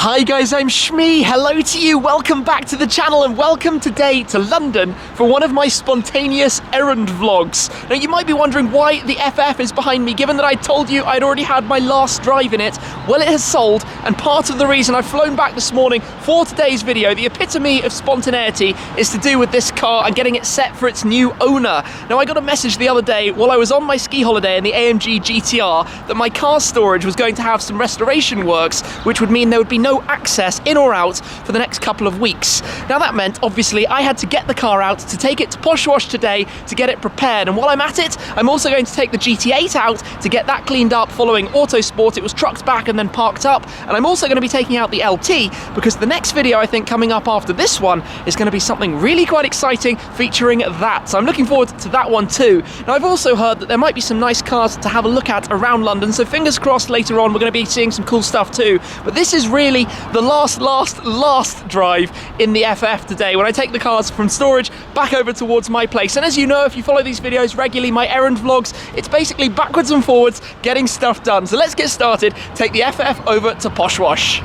Hi guys, I'm Shmee. Hello to you. Welcome back to the channel and welcome today to London for one of my spontaneous errand vlogs. Now you might be wondering why the FF is behind me, given that I told you I'd already had my last drive in it. Well, it has sold, and part of the reason I've flown back this morning for today's video, the epitome of spontaneity, is to do with this car and getting it set for its new owner. Now I got a message the other day while I was on my ski holiday in the AMG GTR that my car storage was going to have some restoration works, which would mean there would be no access in or out for the next couple of weeks. Now that meant, obviously, I had to get the car out to take it to Posh Wash today to get it prepared, and while I'm at it, I'm also going to take the GT8 out to get that cleaned up following Autosport. It was trucked back and then parked up, and I'm also going to be taking out the LT because the next video I think coming up after this one is going to be something really quite exciting featuring that, so I'm looking forward to that one too. Now I've also heard that there might be some nice cars to have a look at around London, so fingers crossed later on we're going to be seeing some cool stuff too, but this is really the last drive in the FF today when I take the cars from storage back over towards my place. And as you know, if you follow these videos regularly, my errand vlogs, it's basically backwards and forwards getting stuff done. So let's get started. Take the FF over to Posh Wash.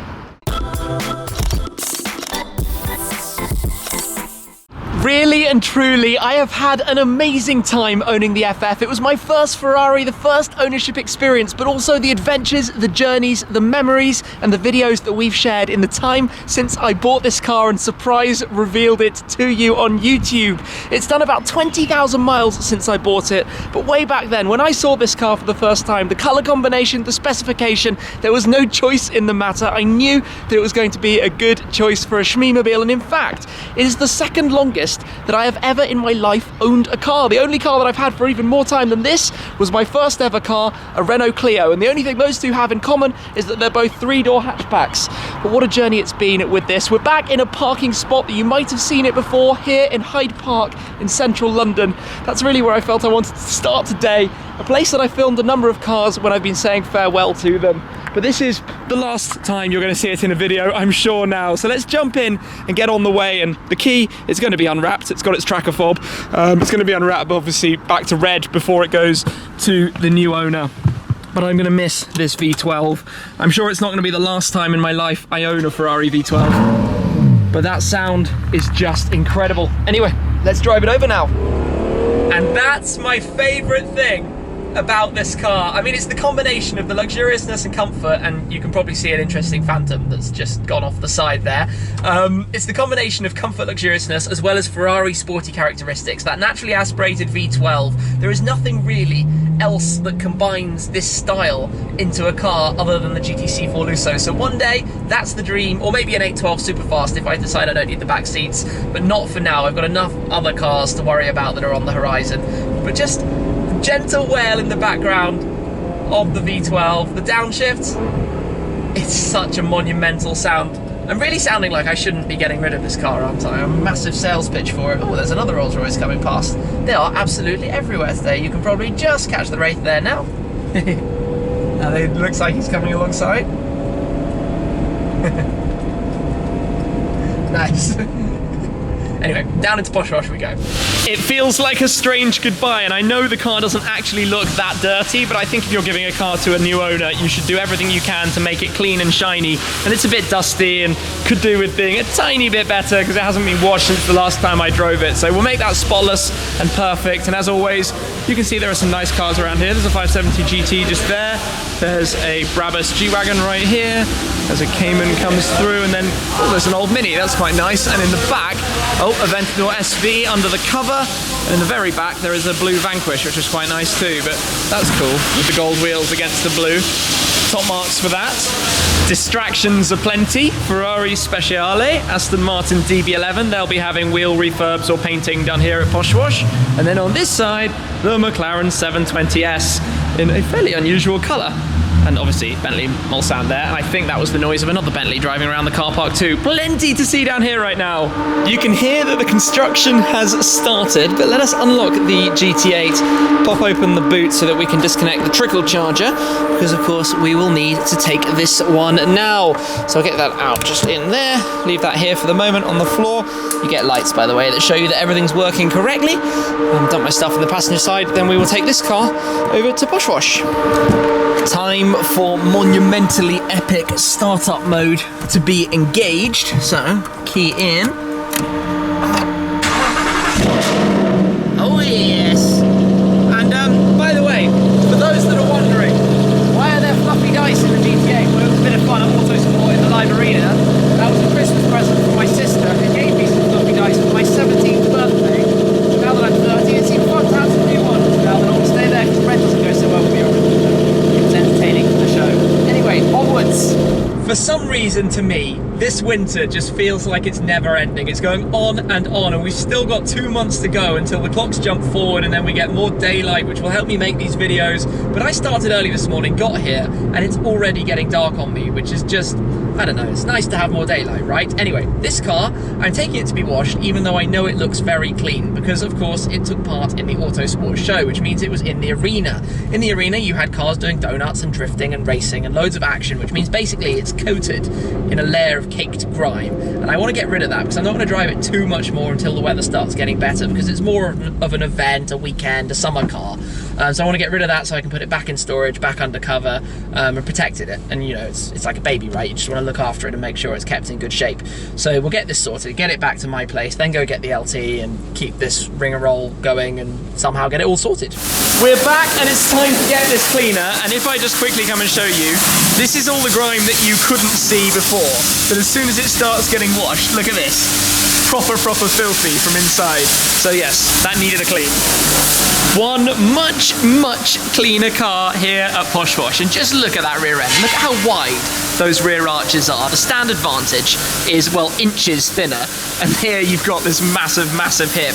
Really and truly, I have had an amazing time owning the FF. It was my first Ferrari, the first ownership experience, but also the adventures, the journeys, the memories, and the videos that we've shared in the time since I bought this car and surprise revealed it to you on YouTube. It's done about 20,000 miles since I bought it, but way back then, when I saw this car for the first time, the color combination, the specification, there was no choice in the matter. I knew that it was going to be a good choice for a Shmee-mobile, and in fact, it is the second longest that I have ever in my life owned a car. The only car that I've had for even more time than this was my first ever car, a Renault Clio, and the only thing those two have in common is that they're both three-door hatchbacks. But what a journey it's been with this. We're back in a parking spot that you might have seen it before, here in Hyde Park in central London. That's really where I felt I wanted to start today, a place that I filmed a number of cars when I've been saying farewell to them. But this is the last time you're going to see it in a video, I'm sure now. So let's jump in and get on the way. And the key is going to be unwrapped. It's got its tracker fob. It's going to be unwrapped, obviously, back to red before it goes to the new owner. But I'm going to miss this V12. I'm sure it's not going to be the last time in my life I own a Ferrari V12. But that sound is just incredible. Anyway, let's drive it over now. And that's my favorite thing about this car. I mean, it's the combination of the luxuriousness and comfort, and you can probably see an interesting Phantom that's just gone off the side there. It's the combination of comfort, luxuriousness, as well as Ferrari sporty characteristics. That naturally aspirated V12, there is nothing really else that combines this style into a car other than the GTC 4 Lusso. So one day, that's the dream, or maybe an 812 Superfast if I decide I don't need the back seats, but not for now. I've got enough other cars to worry about that are on the horizon. But just gentle wail in the background of the V12, the downshift, it's such a monumental sound. I'm really sounding like I shouldn't be getting rid of this car, aren't I? I'm a massive sales pitch for it. Oh, there's another Rolls Royce coming past. They are absolutely everywhere today. You can probably just catch the Wraith there now. And it looks like he's coming alongside. Nice. Anyway, down into Posh Wash we go. It feels like a strange goodbye, and I know the car doesn't actually look that dirty, but I think if you're giving a car to a new owner, you should do everything you can to make it clean and shiny. And it's a bit dusty and could do with being a tiny bit better because it hasn't been washed since the last time I drove it. So we'll make that spotless and perfect. And as always, you can see there are some nice cars around here. There's a 570 GT just there. There's a Brabus G-Wagon right here. There's a Cayman comes through, and then, oh, there's an old Mini. That's quite nice. And in the back, oh, Aventador SV under the cover, and in the very back there is a blue Vanquish, which is quite nice too, but that's cool, with the gold wheels against the blue. Top marks for that. Distractions aplenty. Ferrari Speciale, Aston Martin DB11, they'll be having wheel refurbs or painting done here at Posh Wash. And then on this side, the McLaren 720S in a fairly unusual colour. And obviously Bentley Mulsanne there, and I think that was the noise of another Bentley driving around the car park too. Plenty to see down here right now. You can hear that the construction has started, but let us unlock the GT8, pop open the boot so that we can disconnect the trickle charger, because of course we will need to take this one now. So I'll get that out just in there, leave that here for the moment on the floor. You get lights, by the way, that show you that everything's working correctly. Dump my stuff on the passenger side, then we will take this car over to Posh Wash. Time time for monumentally epic startup mode to be engaged. So, key in. Oh yes! And by the way, for those that are wondering, why are there fluffy dice in the GT8? Well, it was a bit of fun at Autosport in the live arena. That was a Christmas present from my sister, who gave me some fluffy dice for my 17th birthday. Now that I'm 30, it seemed fun to have some new ones. Now that I'll stay there because rent doesn't go so well with me. It was entertaining for the show. Anyway, onwards. For some reason, to me, this winter just feels like it's never ending. It's going on, and we've still got 2 months to go until the clocks jump forward and then we get more daylight, which will help me make these videos. But I started early this morning, got here, and it's already getting dark on me, which is just, I don't know, it's nice to have more daylight, right? Anyway, this car, I'm taking it to be washed, even though I know it looks very clean, because of course it took part in the Autosport show, which means it was in the arena. In the arena, you had cars doing donuts and drifting and racing and loads of action, which means basically it's coated in a layer of caked grime. And I want to get rid of that because I'm not going to drive it too much more until the weather starts getting better, because it's more of an event, a weekend, a summer car. So I want to get rid of that so I can put it back in storage, back under cover, and protected it. And you know, it's like a baby, right? You just want to look after it and make sure it's kept in good shape. So we'll get this sorted, get it back to my place, then go get the LT and keep this ringer-roll going and somehow get it all sorted. We're back and it's time to get this cleaner. And if I just quickly come and show you, this is all the grime that you couldn't see before. But as soon as it starts getting washed, look at this. Proper filthy from inside. So yes, that needed a clean. One much cleaner car here at Posh Wash. And just look at that rear end. Look at how wide those rear arches are. The standard Vantage is, well, inches thinner. And here you've got this massive hip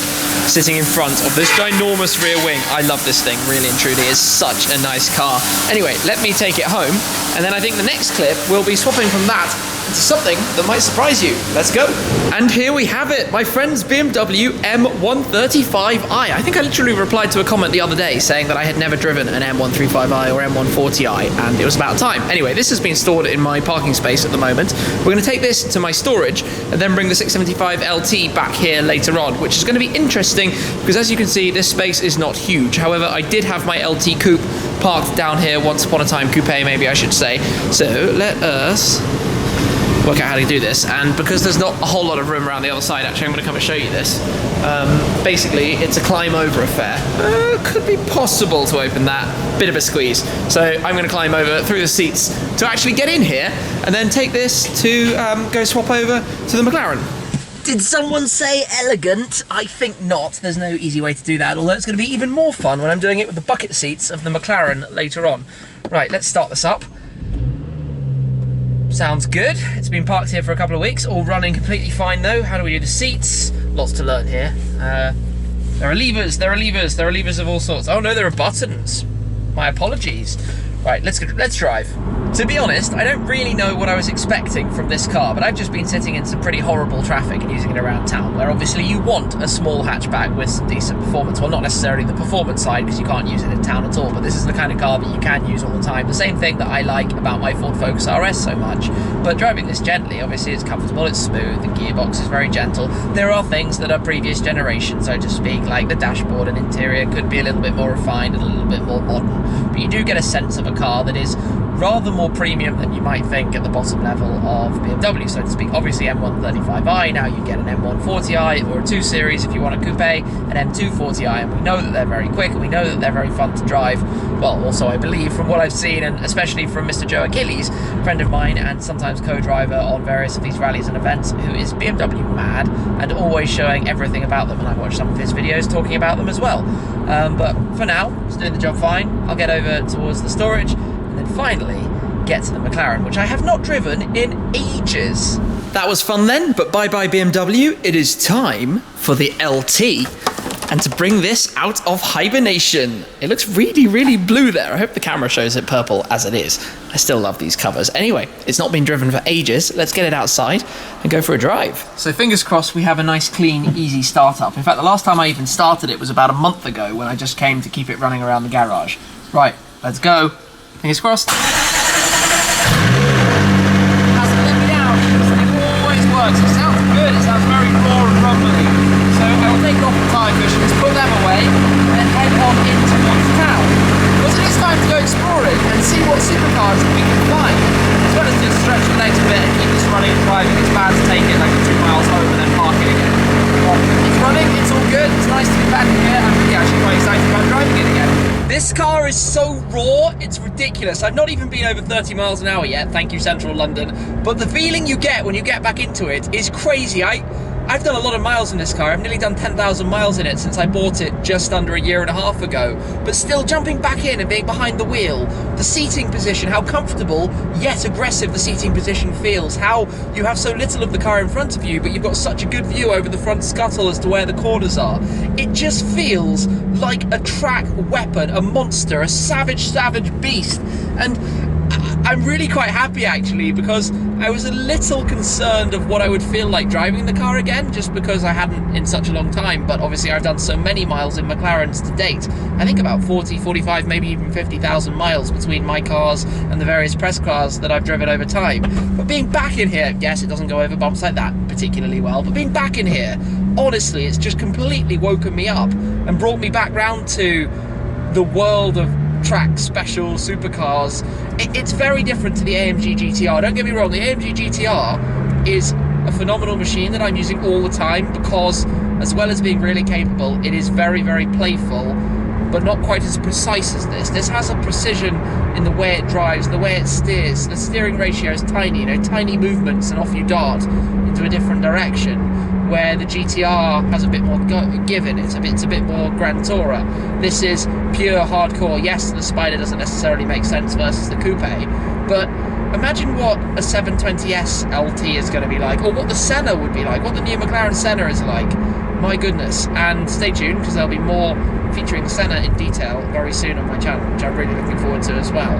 sitting in front of this ginormous rear wing. I love this thing, really and truly. It's such a nice car. Anyway, let me take it home. And then I think the next clip will be swapping from that into something that might surprise you. Let's go. And here we have it, my friend's BMW M135i. I think I literally replied to a comment the other day saying that I had never driven an M135i or M140i, and it was about time. Anyway, this has been stored in my parking space at the moment. We're going to take this to my storage and then bring the 675 LT back here later on, which is going to be interesting because, as you can see, this space is not huge. However, I did have my LT coupe parked down here once upon a time, coupe maybe I should say. So let us work out how to do this, and because there's not a whole lot of room around the other side, actually I'm going to come and show you this. Basically it's a climb over affair. Could be possible to open that, bit of a squeeze. So I'm going to climb over through the seats to actually get in here and then take this to go swap over to the McLaren. Did someone say elegant? I think not. There's no easy way to do that, although it's going to be even more fun when I'm doing it with the bucket seats of the McLaren later on. Right, let's start this up. Sounds good. It's been parked here for a couple of weeks, all running completely fine though. How do we do the seats? Lots to learn here. There are levers of all sorts. Oh no, there are buttons. My apologies. Right, let's drive. To be honest, I don't really know what I was expecting from this car, but I've just been sitting in some pretty horrible traffic and using it around town, where obviously you want a small hatchback with some decent performance. Well, not necessarily the performance side, because you can't use it in town at all, but this is the kind of car that you can use all the time. The same thing that I like about my Ford Focus RS so much. But driving this gently, obviously it's comfortable, it's smooth, the gearbox is very gentle. There are things that are previous generation, so to speak, like the dashboard and interior could be a little bit more refined and a little bit more modern. But you do get a sense of a car that is rather more premium than you might think at the bottom level of BMW, so to speak. Obviously M135i, now you get an M140i or a 2 Series if you want a coupe, an M240i, and we know that they're very quick and we know that they're very fun to drive. Well, also I believe from what I've seen, and especially from Mr. Joe Achilles, a friend of mine and sometimes co-driver on various of these rallies and events, who is BMW mad and always showing everything about them, and I've watched some of his videos talking about them as well. But for now, it's doing the job fine. I'll get over towards the storage and then finally get to the McLaren, which I have not driven in ages. That was fun then, but bye-bye BMW. It is time for the LT. And to bring this out of hibernation. It looks really blue there. I hope the camera shows it purple as it is. I still love these covers. Anyway, it's not been driven for ages. Let's get it outside and go for a drive. So fingers crossed we have a nice, clean, easy startup. In fact, the last time I even started it was about a month ago when I just came to keep it running around the garage. Right, let's go. Fingers crossed. Hasn't let me down. It always works. It sounds good. It sounds very raw and rumbly. So I will take off the tyre cushions, put them away, and then head on in towards town. Because it is time to go exploring and see what supercar I think it's bad to take it like 2 miles home and then park it again. But it's running, it's all good, it's nice to be back here. I'm really actually quite excited about driving it again. This car is so raw, it's ridiculous. I've not even been over 30 miles an hour yet, thank you Central London, but the feeling you get when you get back into it is crazy. I've done a lot of miles in this car. I've nearly done 10,000 miles in it since I bought it just under a year and a half ago. But still, jumping back in and being behind the wheel, the seating position, how comfortable yet aggressive the seating position feels, how you have so little of the car in front of you, but you've got such a good view over the front scuttle as to where the corners are. It just feels like a track weapon, a monster, a savage beast. And I'm really quite happy actually, because I was a little concerned of what I would feel like driving the car again, just because I hadn't in such a long time. But obviously I've done so many miles in McLarens to date. I think about 40, 45, maybe even 50,000 miles between my cars and the various press cars that I've driven over time. But being back in here, yes, it doesn't go over bumps like that particularly well, but being back in here, honestly, it's just completely woken me up and brought me back round to the world of track special supercars. It's very different to the AMG GTR. Don't get me wrong, the AMG GTR is a phenomenal machine that I'm using all the time because, as well as being really capable, it is very, very playful, but not quite as precise as this. This has a precision in the way it drives, the way it steers. The steering ratio is tiny, you know, tiny movements and off you dart into a different direction, where the GTR has a bit more give in it, it's a bit more Grand Tourer. This is pure hardcore. Yes, the Spider doesn't necessarily make sense versus the Coupe, but imagine what a 720S LT is going to be like, or what the Senna would be like, what the new McLaren Senna is like. My goodness. And stay tuned, because there'll be more featuring the Senna in detail very soon on my channel, which I'm really looking forward to as well.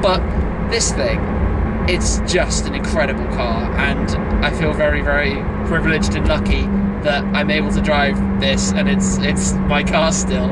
But this thing, it's just an incredible car, and I feel very, very privileged and lucky that I'm able to drive this, and it's my car still.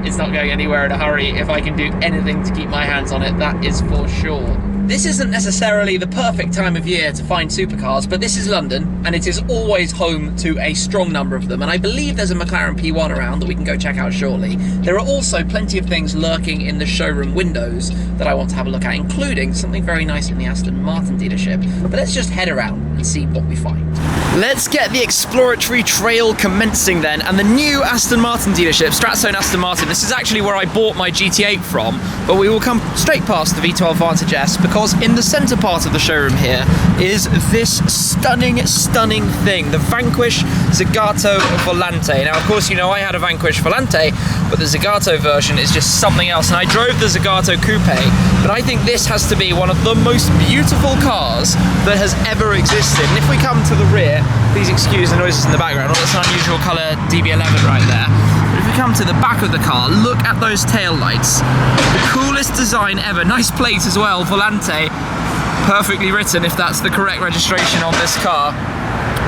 It's not going anywhere in a hurry. If I can do anything to keep my hands on it, that is for sure. This isn't necessarily the perfect time of year to find supercars, but this is London, and it is always home to a strong number of them, and I believe there's a McLaren P1 around that we can go check out shortly. There are also plenty of things lurking in the showroom windows that I want to have a look at, including something very nice in the Aston Martin dealership. But let's just head around and see what we find. Let's get the exploratory trail commencing then, and the new Aston Martin dealership, Stratzone Aston Martin. This is actually where I bought my GT8 from, but we will come straight past the V12 Vantage S, because in the centre part of the showroom here is this stunning thing, the Vanquish Zagato Volante. Now, of course, you know I had a Vanquish Volante, but the Zagato version is just something else, and I drove the Zagato Coupe, but I think this has to be one of the most beautiful cars that has ever existed. And if we come to the rear, please excuse the noises in the background. Oh, that's an unusual colour DB11 right there. But if we come to the back of the car, look at those tail lights. The coolest design ever. Nice plate as well, Volante. Perfectly written, if that's the correct registration on this car.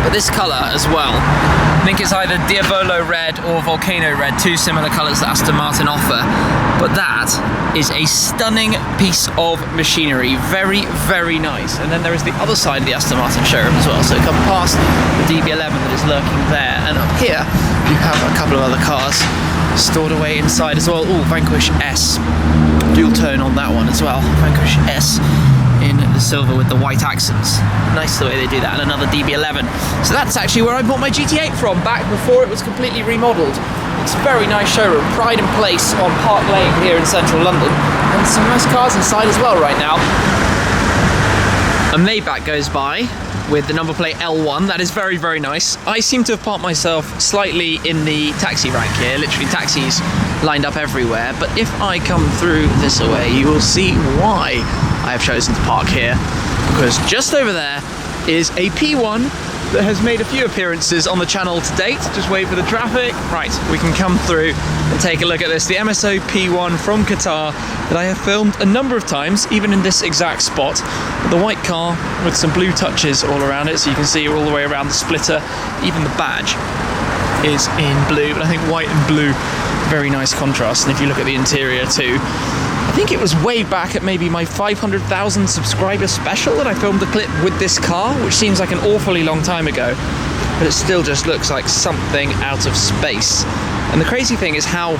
But this colour as well, I think it's either Diavolo Red or Volcano Red, two similar colours that Aston Martin offer. But that is a stunning piece of machinery, very, very nice. And then there is the other side of the Aston Martin showroom as well. So come past the DB11 that is lurking there, and up here you have a couple of other cars stored away inside as well. Oh, Vanquish S, dual tone on that one as well. Vanquish S in the silver with the white accents. Nice the way they do that. And another DB11. So that's actually where I bought my GT8 from, back before it was completely remodeled. It's a very nice showroom, pride and place on Park Lane here in central London, and some nice cars inside as well right now. A Maybach goes by with the number plate L1. That is very, very nice. I seem to have parked myself slightly in the taxi rank here, literally taxis lined up everywhere, but if I come through this way, you will see why I have chosen to park here, because just over there is a P1 that has made a few appearances on the channel to date. Just wait for the traffic. Right, we can come through and take a look at this. The Mso P1 from Qatar that I have filmed a number of times, even in this exact spot. The white car with some blue touches all around it, so you can see all the way around the splitter. Even the badge is in blue, but I think white and blue, very nice contrast. And if you look at the interior too, I think it was way back at maybe my 500,000 subscriber special that I filmed a clip with this car, which seems like an awfully long time ago, but it still just looks like something out of space. And the crazy thing is how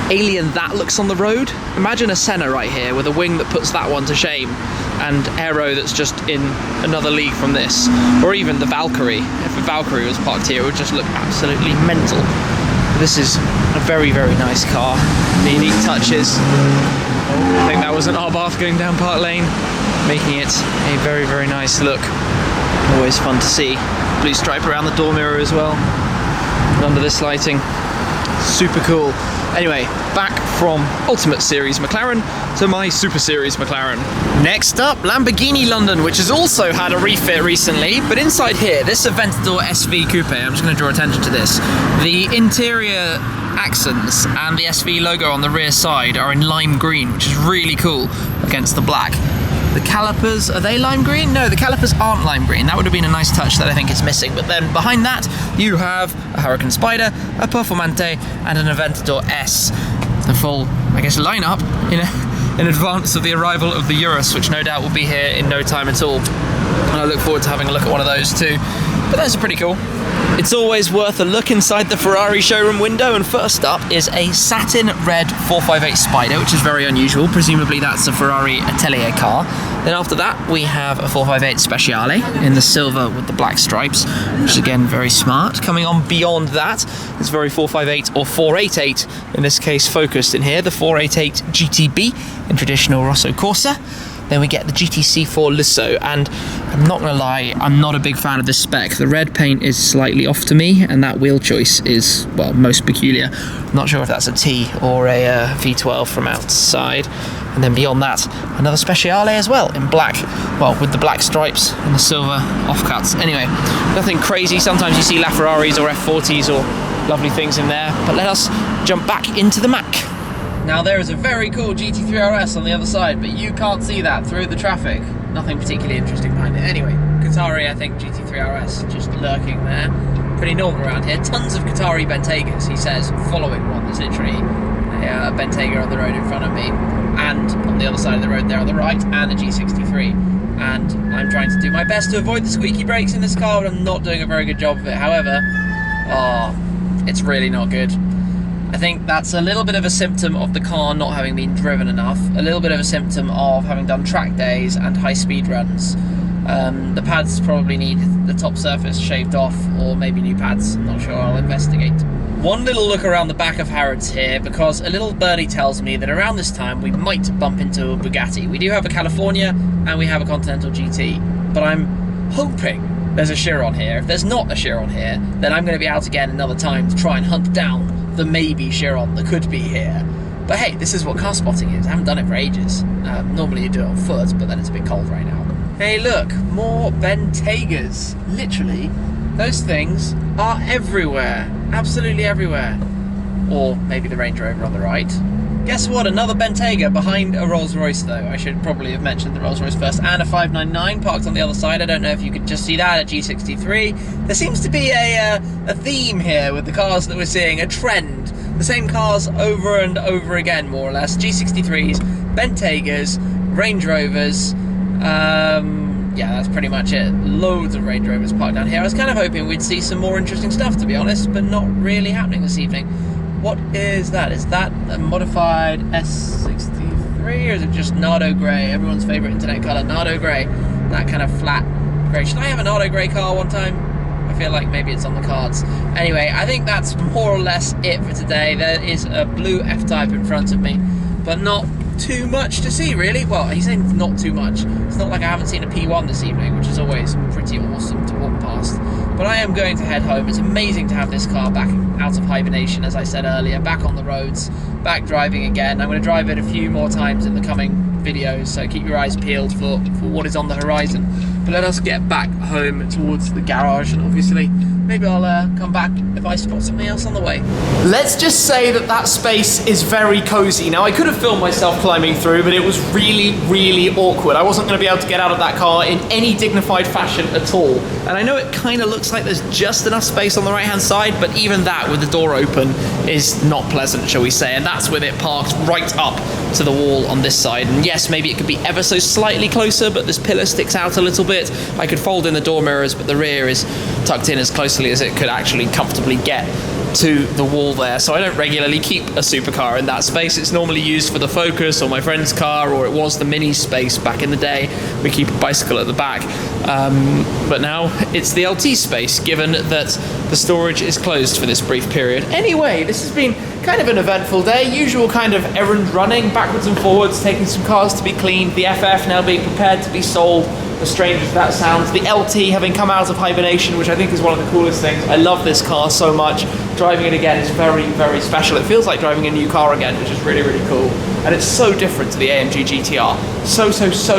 alien that looks on the road. Imagine a Senna right here with a wing that puts that one to shame. and Aero that's just in another league from this, or even the Valkyrie. If a Valkyrie was parked here, it would just look absolutely mental. This is a very, very nice car. The unique touches. I think that was an Arbath going down Park Lane, making it a very, very nice look. Always fun to see. Blue stripe around the door mirror as well. And under this lighting, super cool. Anyway, back from Ultimate Series McLaren to my Super Series McLaren. Next up, Lamborghini London, which has also had a refit recently, but inside here, this Aventador SV Coupe, I'm just going to draw attention to this. The interior accents and the SV logo on the rear side are in lime green, which is really cool against the black. The calipers, are they lime green? No, the calipers aren't lime green. That would have been a nice touch that I think is missing. But then behind that, you have a Huracan Spider, a Performante, and an Aventador S. The full, I guess, lineup in advance of the arrival of the Urus, which no doubt will be here in no time at all. And I look forward to having a look at one of those too. But those are pretty cool. It's always worth a look inside the Ferrari showroom window, and first up is a satin red 458 Spider, which is very unusual. Presumably that's a Ferrari Atelier car. Then after that we have a 458 Speciale in the silver with the black stripes, which is again very smart. Coming on beyond that, it's very 458 or 488, in this case focused in here, the 488 GTB in traditional Rosso Corsa. Then we get the GTC4 Lisso, and I'm not gonna lie, I'm not a big fan of this spec. The red paint is slightly off to me, and that wheel choice is, well, most peculiar. I'm not sure if that's a T or a V12 from outside. And then beyond that, another Speciale as well, in black. Well, with the black stripes and the silver offcuts. Anyway, nothing crazy. Sometimes you see LaFerraris or F40s or lovely things in there, but let us jump back into the Mac. Now there is a very cool GT3 RS on the other side, but you can't see that through the traffic. Nothing particularly interesting behind it. Anyway, Qatari, I think GT3 RS, just lurking there. Pretty normal around here. Tons of Qatari Bentegas, he says, following one. There's literally a Bentayga on the road in front of me, and on the other side of the road there on the right, and a G63. And I'm trying to do my best to avoid the squeaky brakes in this car, but I'm not doing a very good job of it. However, it's really not good. I think that's a little bit of a symptom of the car not having been driven enough, a little bit of a symptom of having done track days and high speed runs. The pads probably need the top surface shaved off, or maybe new pads, I'm not sure, I'll investigate. One little look around the back of Harrods here, because a little birdie tells me that around this time we might bump into a Bugatti. We do have a California and we have a Continental GT, but I'm hoping there's a Chiron here. If there's not a Chiron here, then I'm going to be out again another time to try and hunt down the maybe Chiron that could be here. But hey, this is what car spotting is. I haven't done it for ages. Normally you do it on foot, but then it's a bit cold right now. Hey look, more Bentegas. Literally, those things are everywhere. Absolutely everywhere. Or maybe the Range Rover on the right. Guess what? Another Bentayga behind a Rolls Royce though. I should probably have mentioned the Rolls Royce first. And a 599 parked on the other side. I don't know if you could just see that at G63. There seems to be a theme here with the cars that we're seeing, a trend. The same cars over and over again, more or less. G63s, Bentaygas, Range Rovers. Yeah, that's pretty much it. Loads of Range Rovers parked down here. I was kind of hoping we'd see some more interesting stuff, to be honest, but not really happening this evening. What is that? Is that a modified S63, or is it just Nardo Grey? Everyone's favourite internet colour, Nardo Grey. That kind of flat grey. Should I have a Nardo Grey car one time? I feel like maybe it's on the cards. Anyway, I think that's more or less it for today. There is a blue F-Type in front of me, but not too much to see, really. Well, he's saying not too much. It's not like I haven't seen a P1 this evening, which is always pretty awesome to walk past. But I am going to head home. It's amazing to have this car back out of hibernation, as I said earlier, back on the roads, back driving again. I'm going to drive it a few more times in the coming videos, so keep your eyes peeled for what is on the horizon. But let us get back home towards the garage, and obviously maybe I'll come back if I spot something else on the way. Let's just say that that space is very cozy. Now, I could have filmed myself climbing through, but it was really, really awkward. I wasn't going to be able to get out of that car in any dignified fashion at all. And I know it kind of looks like there's just enough space on the right-hand side, but even that with the door open is not pleasant, shall we say. And that's with it parked right up to the wall on this side. And yes, maybe it could be ever so slightly closer, but this pillar sticks out a little bit. I could fold in the door mirrors, but the rear is tucked in as close closely as it could actually comfortably get to the wall there. So I don't regularly keep a supercar in that space. It's normally used for the Focus or my friend's car, or it was the Mini space back in the day. We keep a bicycle at the back. But now it's the LT space, given that the storage is closed for this brief period. Anyway, this has been kind of an eventful day. Usual kind of errand running, backwards and forwards, taking some cars to be cleaned. The FF now being prepared to be sold, as strange as that sounds. The LT having come out of hibernation, which I think is one of the coolest things. I love this car so much. Driving it again is very, very special. It feels like driving a new car again, which is really, really cool. And it's so different to the AMG GTR. So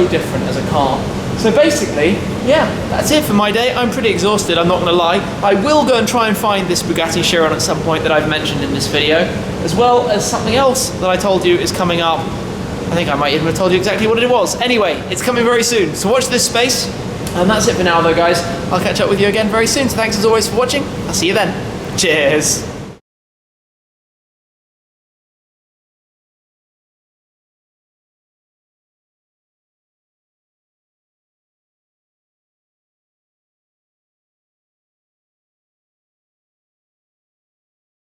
different as a car. So basically, yeah, that's it for my day. I'm pretty exhausted, I'm not gonna lie. I will go and try and find this Bugatti Chiron at some point that I've mentioned in this video, as well as something else that I told you is coming up. I think I might even have told you exactly what it was. Anyway, it's coming very soon, so watch this space. And that's it for now though, guys. I'll catch up with you again very soon. So thanks as always for watching. I'll see you then. Cheers.